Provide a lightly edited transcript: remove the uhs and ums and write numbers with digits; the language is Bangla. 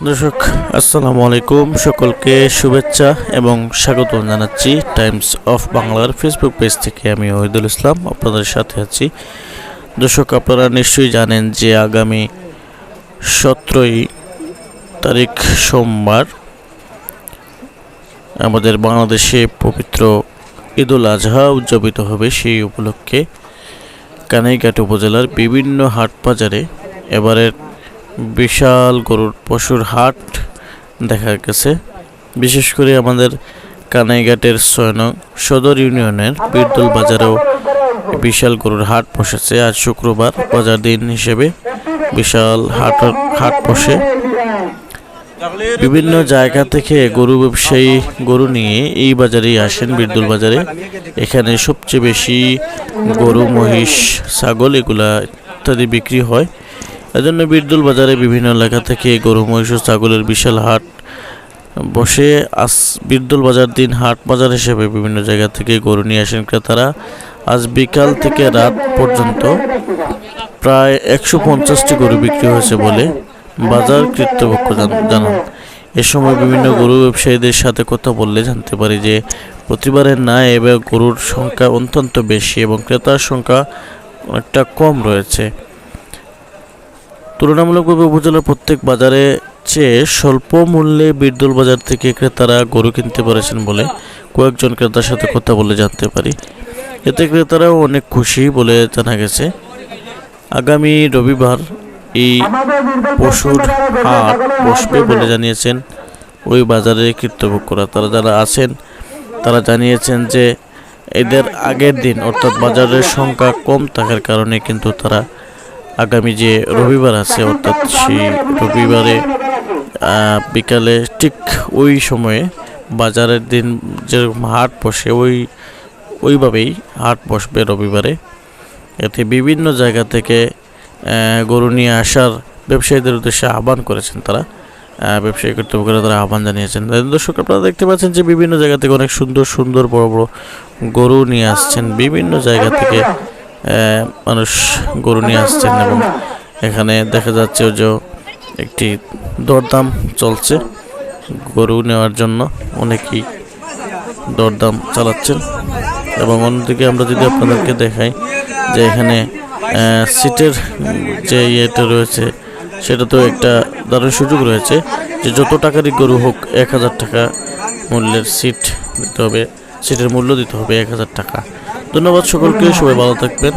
দর্শক আসসালামু আলাইকুম, সকলকে শুভেচ্ছা এবং স্বাগত জানাচ্ছি টাইমস অফ বাংলার ফেসবুক পেজ থেকে। আমি ওহিদুল ইসলাম আপনাদের সাথে আছি। দর্শক, আপনারা নিশ্চয়ই জানেন যে আগামী 17 তারিখ সোমবার আমাদের বাংলাদেশে পবিত্র ঈদুল আজহা উদযাপিত হবে। সেই উপলক্ষে কানাইঘাট উপজেলার বিভিন্ন হাট বাজারে এবারের বিশাল গরুর পশুর হাট দেখা গেছে। বিশেষ করে আমাদের কানাইঘাটের 6 নং সদর ইউনিয়নের বীরদুল বাজারেও বিশাল গরুর হাট বসেছে। আজ শুক্রবার বাজার দিন হিসেবে বিশাল হাট বসে। বিভিন্ন জায়গা থেকে গরু ব্যবসায়ী গরু নিয়ে এই বাজারেই আসেন, বীরদুল বাজারে। এখানে সবচেয়ে বেশি গরু, মহিষ, ছাগল এগুলা ইত্যাদি বিক্রি হয়। এজন্য বীরদুল বাজারে বিভিন্ন এলাকা থেকে গরু, মহিষ ও ছাগলের বিশাল হাট বসে। আজ বীরদুল বাজার দিন হাট বাজার হিসেবে বিভিন্ন জায়গা থেকে গরু নিয়ে আসেন ক্রেতারা। আজ বিকাল থেকে রাত পর্যন্ত প্রায় 150টি গরু বিক্রি হয়েছে বলে বাজার কর্তৃপক্ষ জানান। এ সময় বিভিন্ন গরু ব্যবসায়ীদের সাথে কথা বললে জানতে পারি যে প্রতিবারের ন্যায় এবার গরুর সংখ্যা অত্যন্ত বেশি এবং ক্রেতার সংখ্যা অনেকটা কম রয়েছে। তুলনামূলকভাবে উপজেলার প্রত্যেক বাজারে চেয়ে স্বল্প মূল্যে বীরদুল বাজার থেকে ক্রেতারা গরু কিনতে পারেছেন বলে কয়েকজন ক্রেতার সাথে কথা বলে জানতে পারি। এতে ক্রেতারাও অনেক খুশি বলে জানা গেছে। আগামী রবিবার এই পশুর হাট বসবে বলে জানিয়েছেন ওই বাজারের কর্তৃপক্ষরা। তারা যারা আছেন তারা জানিয়েছেন যে এদের আগের দিন অর্থাৎ বাজারের সংখ্যা কম থাকার কারণে কিন্তু তারা আগামী যে রবিবার আছে অর্থাৎ সেই রবিবারে বিকালে ঠিক ওই সময়ে বাজারের দিন যে হাট বসে ওইভাবেই হাট বসবে রবিবারে। এতে বিভিন্ন জায়গা থেকে গরু নিয়ে আসার ব্যবসায়ীদের উদ্দেশ্যে আহ্বান করেছেন তারা। ব্যবসায়ী কর্তৃপক্ষরা তারা আহ্বান জানিয়েছেন। দর্শক, আপনারা দেখতে পাচ্ছেন যে বিভিন্ন জায়গা থেকে অনেক সুন্দর সুন্দর বড় বড় গরু নিয়ে আসছেন। বিভিন্ন জায়গা থেকে মানুষ গরু নিয়ে আসছেন এবং এখানে দেখা যাচ্ছে যে একটি দরদাম চলছে গরু নেওয়ার জন্য। অনেকেই দরদাম চালাচ্ছেন এবং অন্যদিকে আমরা যদি আপনাদেরকে দেখাই যে এখানে সিটের যে ইয়েটা রয়েছে সেটা তো একটা দারুণ সুযোগ রয়েছে যে যত টাকারই গরু হোক 1000 টাকা মূল্যের সিট দিতে হবে, সিটের মূল্য দিতে হবে 1000 টাকা। ধন্যবাদ সকলকে, সবাই ভালো থাকবেন।